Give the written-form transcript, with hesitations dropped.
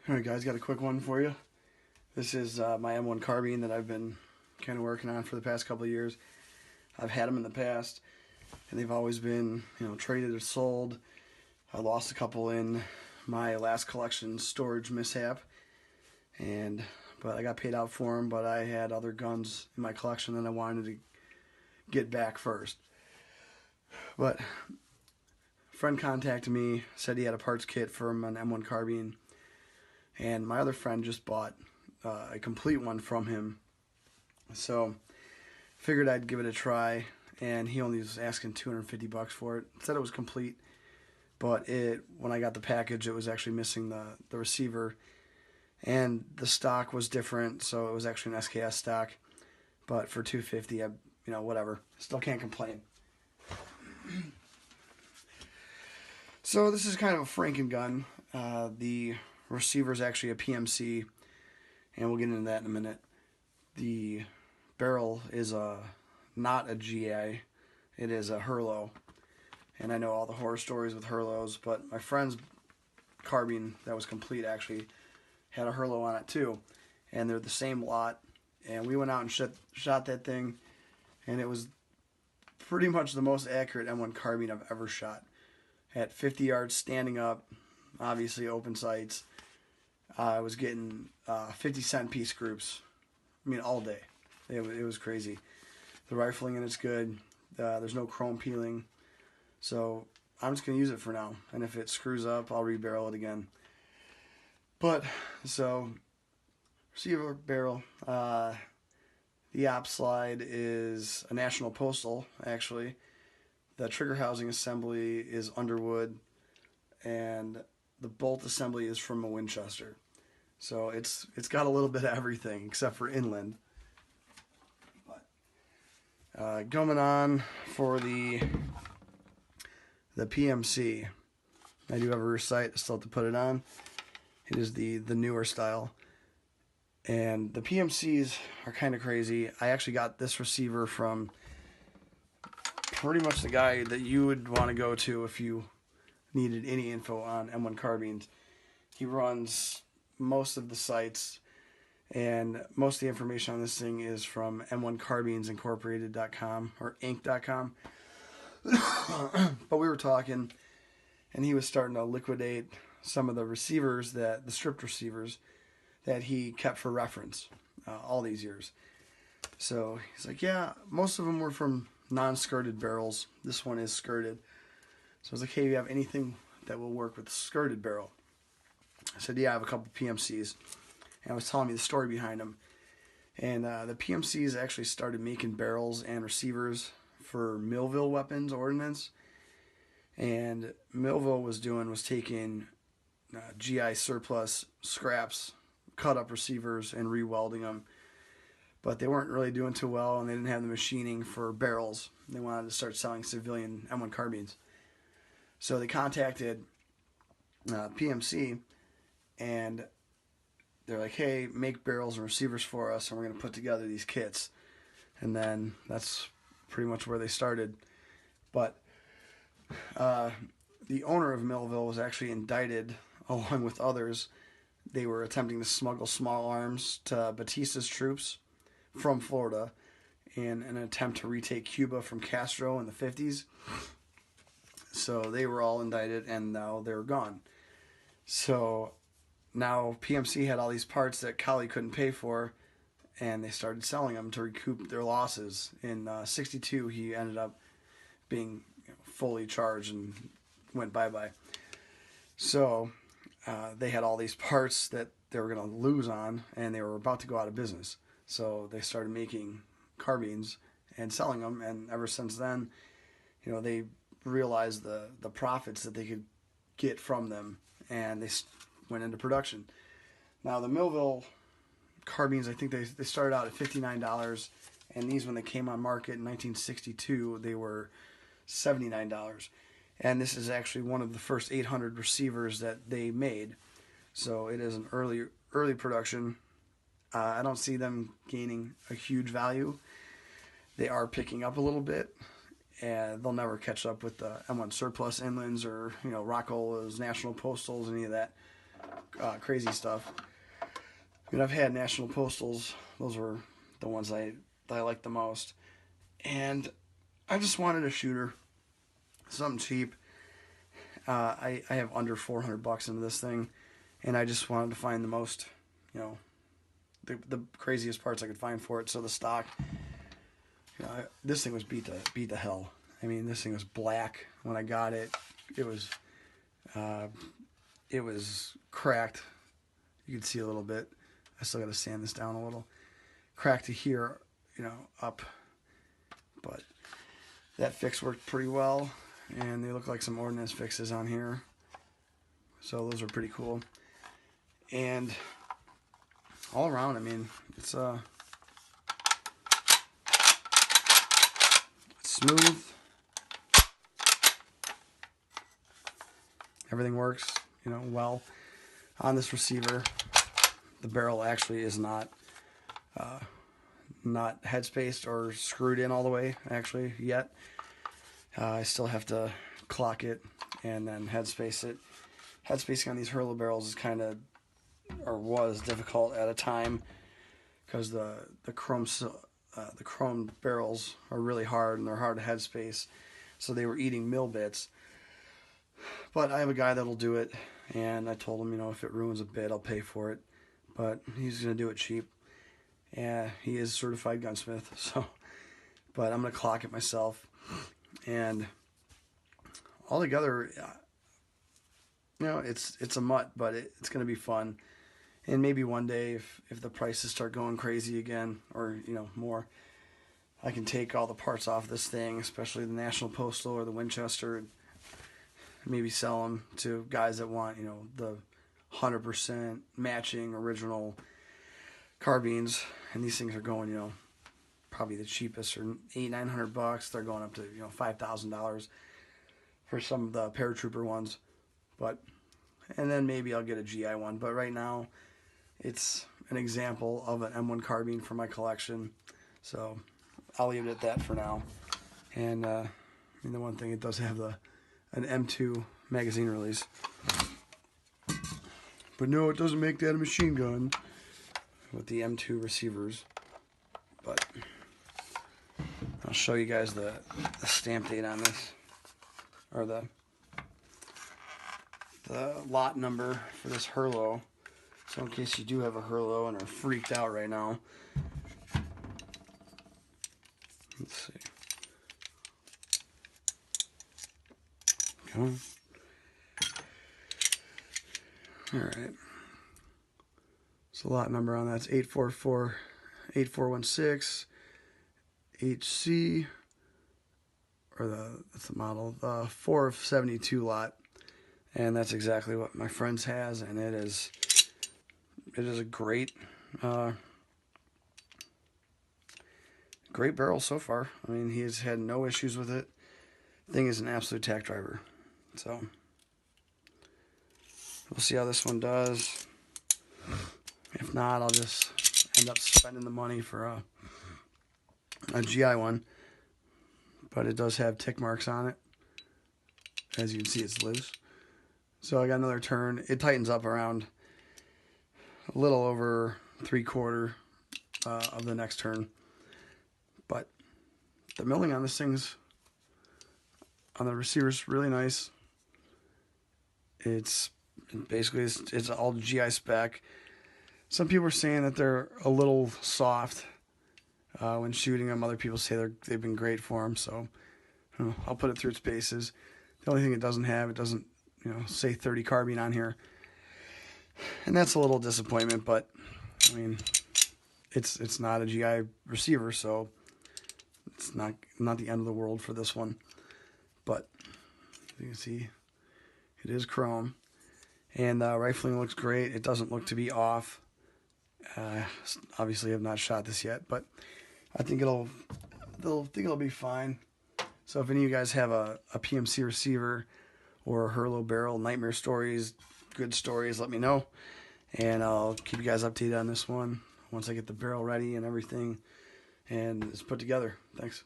Alright guys, got a quick one for you. This is my M1 Carbine that I've been kind of working on for the past couple of years. I've had them in the past and they've always been, traded or sold. I lost a couple in my last collection storage mishap, but I got paid out for them, but I had other guns in my collection that I wanted to get back first. But a friend contacted me, said he had a parts kit from an M1 Carbine, and my other friend just bought a complete one from him. So figured I'd give it a try, and he only was asking $250 for it. Said it was complete, but when I got the package, it was actually missing the receiver, and the stock was different, so it was actually an SKS stock. But for $250, whatever. Still can't complain. So this is kind of a Franken gun. The receiver is actually a PMC, and we'll get into that in a minute. The barrel is not a GA, it is a Herlo, and I know all the horror stories with Herlos, but my friend's carbine that was complete actually had a Herlo on it too, and they're the same lot, and we went out and shot that thing, and it was pretty much the most accurate M1 carbine I've ever shot. At 50 yards standing up, obviously open sights. I was getting 50-cent piece groups. All day. It was crazy. The rifling in it's good. There's no chrome peeling. So I'm just going to use it for now. And if it screws up, I'll rebarrel it again. So receiver barrel. The op slide is a National Postal, actually. The trigger housing assembly is Underwood. And the bolt assembly is from a Winchester. So it's got a little bit of everything except for inland. But going on for the PMC, I do have a rear sight. I still have to put it on. It is the newer style, and the PMCs are kind of crazy. I actually got this receiver from pretty much the guy that you would want to go to if you needed any info on M1 carbines. He runs most of the sites, and most of the information on this thing is from m1carbineincorporated.com or inc.com. But we were talking, and he was starting to liquidate some of the receivers, the stripped receivers that he kept for reference all these years. So he's like, yeah, most of them were from non-skirted barrels. This one is skirted. So I was like, hey, you have anything that will work with the skirted barrel? I said, yeah, I have a couple PMCs. And I was telling me the story behind them. And the PMCs actually started making barrels and receivers for Millville weapons ordnance. And Millville was taking GI surplus scraps, cut up receivers, and re-welding them. But they weren't really doing too well, and they didn't have the machining for barrels. They wanted to start selling civilian M1 carbines. So they contacted PMC, and they're like, hey, make barrels and receivers for us, and we're going to put together these kits. And then that's pretty much where they started. But the owner of Millville was actually indicted along with others. They were attempting to smuggle small arms to Batista's troops from Florida in an attempt to retake Cuba from Castro in the 50s. So they were all indicted, and now they're gone. So now PMC had all these parts that Cali couldn't pay for, and they started selling them to recoup their losses. In '62, he ended up being fully charged and went bye-bye. So they had all these parts that they were going to lose on, and they were about to go out of business. So they started making carbines and selling them, and ever since then, they realized the profits that they could get from them, and they went into production. Now the Millville carbines, I think they started out at $59, and these, when they came on market in 1962, they were $79. And this is actually one of the first 800 receivers that they made. So it is an early production. I don't see them gaining a huge value. They are picking up a little bit, and they'll never catch up with the M1 surplus inlands or Rockolas, National Postals, any of that. crazy stuff. I mean, I've had National Postals. Those were the ones that I liked the most. And I just wanted a shooter, something cheap. I have under $400 into this thing, and I just wanted to find the most, the craziest parts I could find for it. So the stock, this thing was beat to hell. I mean, this thing was black when I got it. It was cracked. You could see a little bit. I still got to sand this down a little. Cracked to here, up. But that fix worked pretty well, and they look like some ordnance fixes on here. So those are pretty cool. And all around, I mean, it's smooth. Everything works, well. On this receiver, the barrel actually is not headspaced or screwed in all the way, actually, yet. I still have to clock it and then headspace it. Headspacing on these Herlo barrels is was difficult at a time, because the chrome barrels are really hard and they're hard to headspace, so they were eating mill bits. But I have a guy that'll do it, and I told him, if it ruins a bit, I'll pay for it. But he's going to do it cheap. Yeah, he is a certified gunsmith, so. But I'm going to clock it myself. And altogether, it's a mutt, but it's going to be fun. And maybe one day, if the prices start going crazy again, or, more, I can take all the parts off this thing, especially the National Postal or the Winchester, maybe sell them to guys that want, the 100% matching original carbines. And these things are going, probably the cheapest are $800-900. They're going up to, $5,000 for some of the paratrooper ones. And then maybe I'll get a GI one. But right now, it's an example of an M1 carbine for my collection. So I'll leave it at that for now. And the one thing, it does have an M2 magazine release. But no, it doesn't make that a machine gun with the M2 receivers. But I'll show you guys the stamp date on this, or the lot number for this Herlo. So in case you do have a Herlo and are freaked out right now. Let's see. Come on. Alright. So lot number on that's 844-8416 HC, or that's the model, the 4 of 72 lot. And that's exactly what my friend's has, and it is a great barrel so far. I mean, he has had no issues with it. Thing is an absolute tack driver. So we'll see how this one does. If not, I'll just end up spending the money for a GI one. But it does have tick marks on it. As you can see, it's loose. So I got another turn. It tightens up around a little over 3/4 of the next turn. But the milling on this thing's, on the receiver's really nice. It's basically, it's all GI spec. Some people are saying that they're a little soft when shooting them. Other people say they've been great for them. So I'll put it through its paces. The only thing it doesn't say 30 carbine on here, and that's a little disappointment. But I mean, it's not a GI receiver, so it's not the end of the world for this one. But you can see it is chrome, and the rifling looks great. It doesn't look to be off. Obviously, I have not shot this yet, but I think it'll be fine. So if any of you guys have a PMC receiver or a Herlo barrel, nightmare stories, good stories, let me know, and I'll keep you guys updated on this one once I get the barrel ready and everything and it's put together. Thanks.